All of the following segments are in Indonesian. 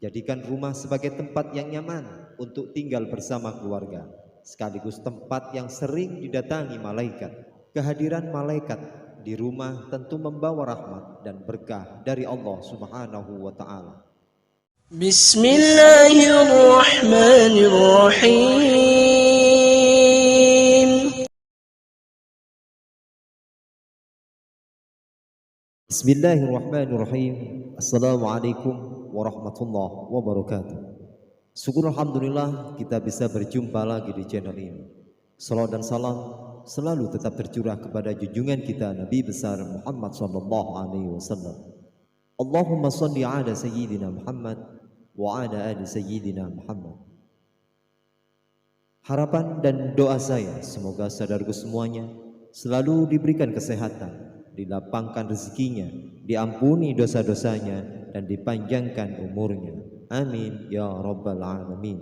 Jadikan rumah sebagai tempat yang nyaman untuk tinggal bersama keluarga, sekaligus tempat yang sering didatangi malaikat. Kehadiran malaikat di rumah tentu membawa rahmat dan berkah dari Allah Subhanahu wa Ta'ala. Bismillahirrahmanirrahim. Bismillahirrahmanirrahim. Assalamualaikum warahmatullahi wabarakatuh. Syukur alhamdulillah kita bisa berjumpa lagi di channel ini. Salawat dan salam selalu tetap tercurah kepada junjungan kita Nabi besar Muhammad sallallahu alaihi wasallam. Allahumma shalli ala sayyidina Muhammad wa ala ali sayyidina Muhammad. Harapan dan doa saya semoga saudaraku semuanya selalu diberikan kesehatan, dilapangkan rezekinya, diampuni dosa-dosanya, dan dipanjangkan umurnya. Amin ya rabbal alamin.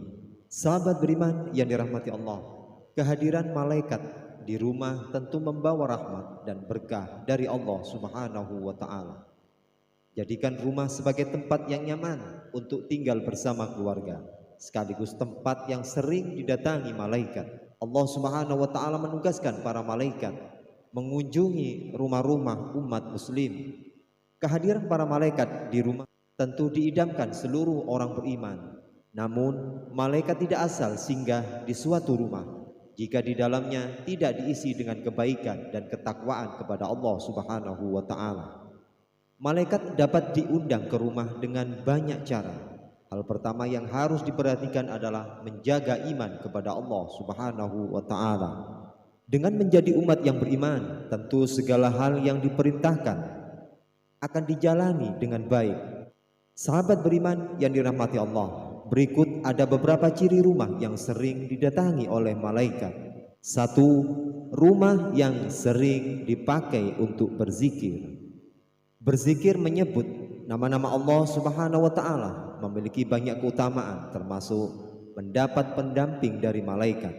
Sahabat beriman yang dirahmati Allah, kehadiran malaikat di rumah tentu membawa rahmat dan berkah dari Allah Subhanahu wa Ta'ala. Jadikan rumah sebagai tempat yang nyaman untuk tinggal bersama keluarga, sekaligus tempat yang sering didatangi malaikat. Allah Subhanahu wa Ta'ala menugaskan para malaikat mengunjungi rumah-rumah umat muslim. Kehadiran para malaikat di rumah tentu diidamkan seluruh orang beriman. Namun malaikat tidak asal singgah di suatu rumah jika di dalamnya tidak diisi dengan kebaikan dan ketakwaan kepada Allah Subhanahu wa Ta'ala. Malaikat dapat diundang ke rumah dengan banyak cara. Hal pertama yang harus diperhatikan adalah menjaga iman kepada Allah Subhanahu wa Ta'ala. Dengan menjadi umat yang beriman, tentu segala hal yang diperintahkan akan dijalani dengan baik. Sahabat beriman yang dirahmati Allah, berikut ada beberapa ciri rumah yang sering didatangi oleh malaikat. 1. Rumah yang sering dipakai untuk berzikir. Berzikir menyebut nama-nama Allah Subhanahu wa Ta'ala memiliki banyak keutamaan, termasuk mendapat pendamping dari malaikat.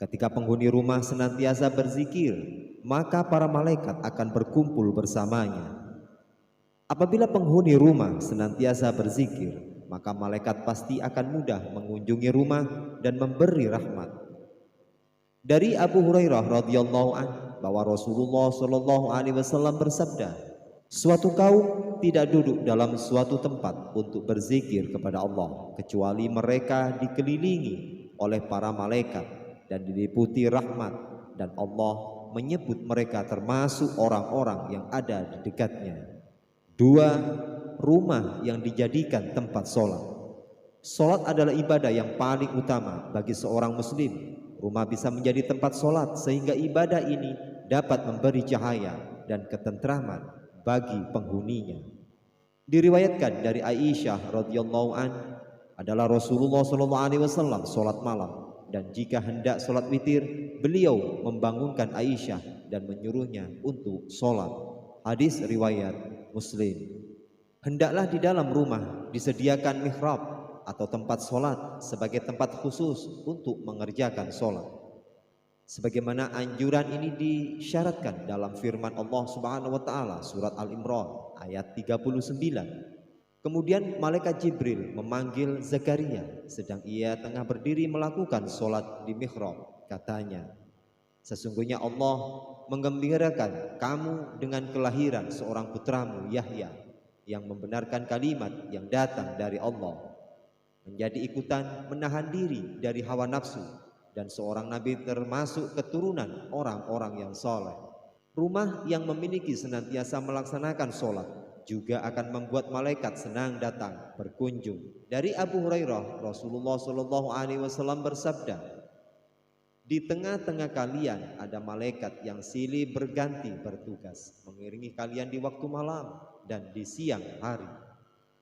Ketika penghuni rumah senantiasa berzikir, maka para malaikat akan berkumpul bersamanya. Apabila penghuni rumah senantiasa berzikir, maka malaikat pasti akan mudah mengunjungi rumah dan memberi rahmat. Dari Abu Hurairah radhiyallahu anhu bahwa Rasulullah shallallahu alaihi wasallam bersabda, suatu kaum tidak duduk dalam suatu tempat untuk berzikir kepada Allah kecuali mereka dikelilingi oleh para malaikat dan diliputi rahmat, dan Allah menyebut mereka termasuk orang-orang yang ada di dekatnya. 2. Rumah yang dijadikan tempat sholat. Sholat adalah ibadah yang paling utama bagi seorang muslim. Rumah bisa menjadi tempat sholat sehingga ibadah ini dapat memberi cahaya dan ketentraman bagi penghuninya. Diriwayatkan dari Aisyah radhiyallahu anha adalah Rasulullah sallallahu alaihi wasallam sholat malam, dan jika hendak sholat witir, beliau membangunkan Aisyah dan menyuruhnya untuk sholat. Hadis riwayat Muslim. Hendaklah di dalam rumah disediakan mihrab atau tempat sholat sebagai tempat khusus untuk mengerjakan sholat. Sebagaimana anjuran ini disyaratkan dalam firman Allah Subhanahu wa Ta'ala surat Al-Imran ayat 39. Kemudian malaikat Jibril memanggil Zakaria sedang ia tengah berdiri melakukan sholat di mihrab. Katanya, sesungguhnya Allah menggembirakan kamu dengan kelahiran seorang putramu Yahya yang membenarkan kalimat yang datang dari Allah, menjadi ikutan menahan diri dari hawa nafsu, dan seorang nabi termasuk keturunan orang-orang yang soleh. Rumah yang memiliki senantiasa melaksanakan sholat juga akan membuat malaikat senang datang berkunjung. Dari Abu Hurairah, Rasulullah Shallallahu Alaihi Wasallam bersabda, di tengah-tengah kalian ada malaikat yang silih berganti bertugas mengiringi kalian di waktu malam dan di siang hari.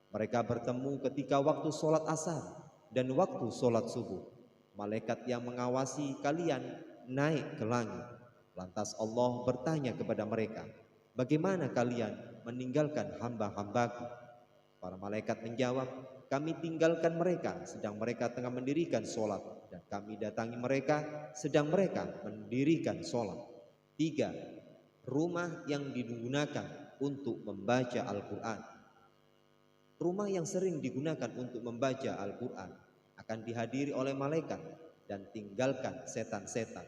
Mereka bertemu ketika waktu sholat asar dan waktu sholat subuh. Malaikat yang mengawasi kalian naik ke langit. Lantas Allah bertanya kepada mereka, bagaimana kalian meninggalkan hamba-hambaku? Para malaikat menjawab, kami tinggalkan mereka sedang mereka tengah mendirikan sholat, dan kami datangi mereka sedang mereka mendirikan sholat. 3. Rumah yang digunakan untuk membaca Al-Quran. rumah yang sering digunakan untuk membaca Al-Quran akan dihadiri oleh malaikat dan tinggalkan setan-setan.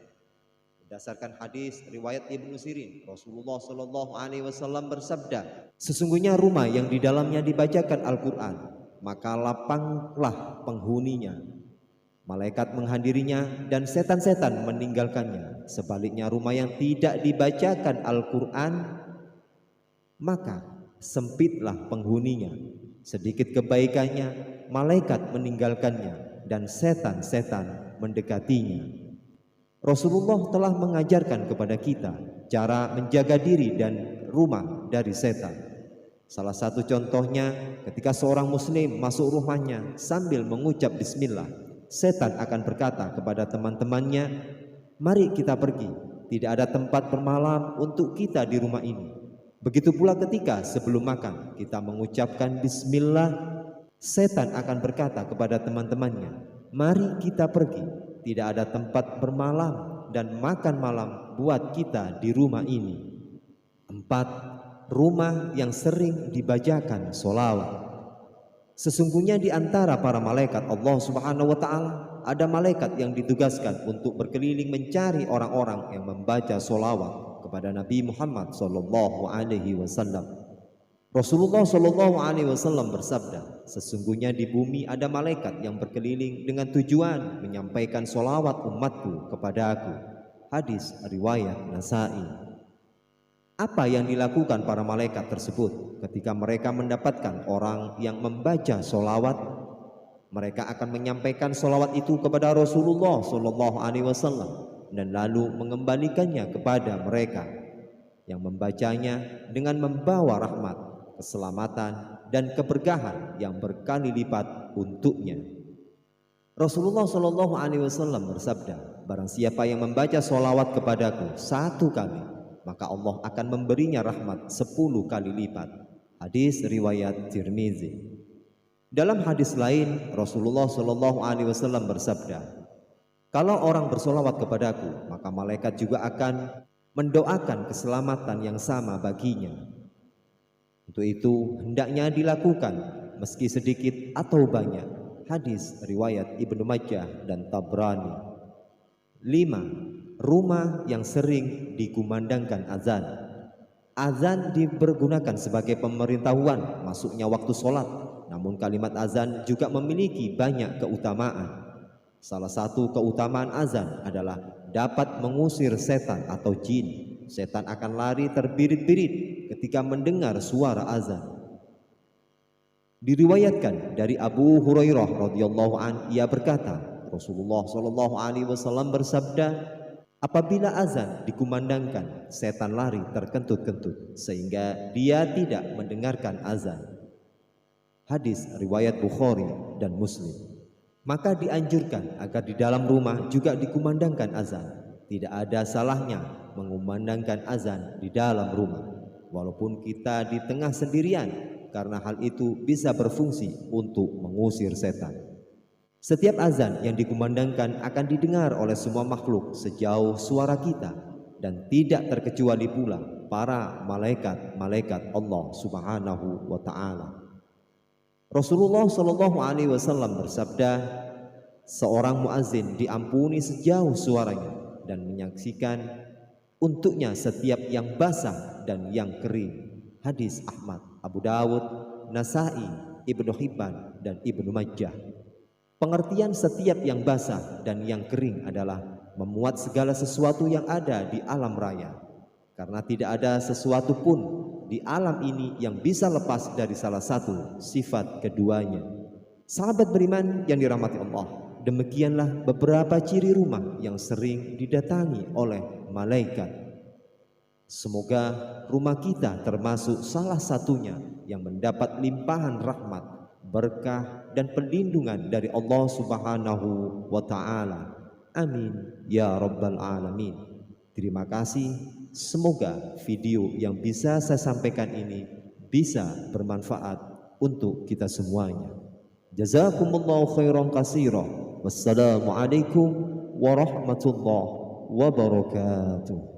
Berdasarkan hadis riwayat Ibnu Sirin, Rasulullah Shallallahu Alaihi Wasallam bersabda, sesungguhnya rumah yang di dalamnya dibacakan Al-Quran, maka lapanglah penghuninya, malaikat menghadirinya dan setan-setan meninggalkannya. Sebaliknya rumah yang tidak dibacakan Al-Quran, maka sempitlah penghuninya, sedikit kebaikannya, malaikat meninggalkannya dan setan-setan mendekatinya. Rasulullah telah mengajarkan kepada kita cara menjaga diri dan rumah dari setan. Salah satu contohnya, ketika seorang muslim masuk rumahnya sambil mengucap bismillah, setan akan berkata kepada teman-temannya, mari kita pergi, tidak ada tempat bermalam untuk kita di rumah ini. Begitu pula ketika sebelum makan kita mengucapkan bismillah, setan akan berkata kepada teman-temannya, mari kita pergi, tidak ada tempat bermalam dan makan malam buat kita di rumah ini. 4. Rumah yang sering dibacakan sholawat. Sesungguhnya di antara para malaikat Allah Subhanahu wa Ta'ala ada malaikat yang ditugaskan untuk berkeliling mencari orang-orang yang membaca sholawat kepada Nabi Muhammad Sallallahu Alaihi Wasallam. Rasulullah Shallallahu Alaihi Wasallam bersabda, sesungguhnya di bumi ada malaikat yang berkeliling dengan tujuan menyampaikan sholawat umatku kepada aku. Hadis riwayat Nasa'i. Apa yang dilakukan para malaikat tersebut ketika mereka mendapatkan orang yang membaca sholawat? Mereka akan menyampaikan sholawat itu kepada Rasulullah Shallallahu Alaihi Wasallam dan lalu mengembalikannya kepada mereka yang membacanya dengan membawa rahmat, keselamatan dan keberkahan yang berkali lipat untuknya. Rasulullah Shallallahu Alaihi Wasallam bersabda, barang siapa yang membaca sholawat kepadaku 1 kali, maka Allah akan memberinya rahmat 10 kali lipat. Hadis riwayat Tirmizi. Dalam hadis lain, Rasulullah Shallallahu Alaihi Wasallam bersabda, kalau orang bersolawat kepadaku, maka malaikat juga akan mendoakan keselamatan yang sama baginya. Untuk itu hendaknya dilakukan meski sedikit atau banyak. Hadis riwayat Ibnu Majah dan Tabrani. 5. Rumah yang sering dikumandangkan azan. Azan dipergunakan sebagai pemberitahuan masuknya waktu sholat. Namun kalimat azan juga memiliki banyak keutamaan. Salah satu keutamaan azan adalah dapat mengusir setan atau jin. Setan akan lari terbirit-birit ketika mendengar suara azan. Diriwayatkan dari Abu Hurairah radhiyallahu an, ia berkata, Rasulullah Shallallahu Alaihi Wasallam bersabda, apabila azan dikumandangkan, setan lari terkentut-kentut sehingga dia tidak mendengarkan azan. Hadis riwayat Bukhari dan Muslim. Maka dianjurkan agar di dalam rumah juga dikumandangkan azan. Tidak ada salahnya mengumandangkan azan di dalam rumah, walaupun kita di tengah sendirian, karena hal itu bisa berfungsi untuk mengusir setan. Setiap azan yang dikumandangkan akan didengar oleh semua makhluk sejauh suara kita, dan tidak terkecuali pula para malaikat-malaikat Allah Subhanahu wa Ta'ala. Rasulullah Shallallahu Alaihi Wasallam bersabda, seorang muazin diampuni sejauh suaranya dan menyaksikan untuknya setiap yang basah dan yang kering. Hadis Ahmad, Abu Dawud, Nasa'i, Ibnu Hibban dan Ibnu Majah. Pengertian setiap yang basah dan yang kering adalah memuat segala sesuatu yang ada di alam raya, karena tidak ada sesuatu pun di alam ini yang bisa lepas dari salah satu sifat keduanya. Sahabat beriman yang dirahmati Allah, demikianlah beberapa ciri rumah yang sering didatangi oleh malaikat. Semoga rumah kita termasuk salah satunya yang mendapat limpahan rahmat, berkah dan perlindungan dari Allah Subhanahu wa Ta'ala. Amin ya rabbal alamin. Terima kasih. Semoga video yang bisa saya sampaikan ini bisa bermanfaat untuk kita semuanya. Jazakumullahu khairan katsiran. Wassalamualaikum warahmatullahi wabarakatuh.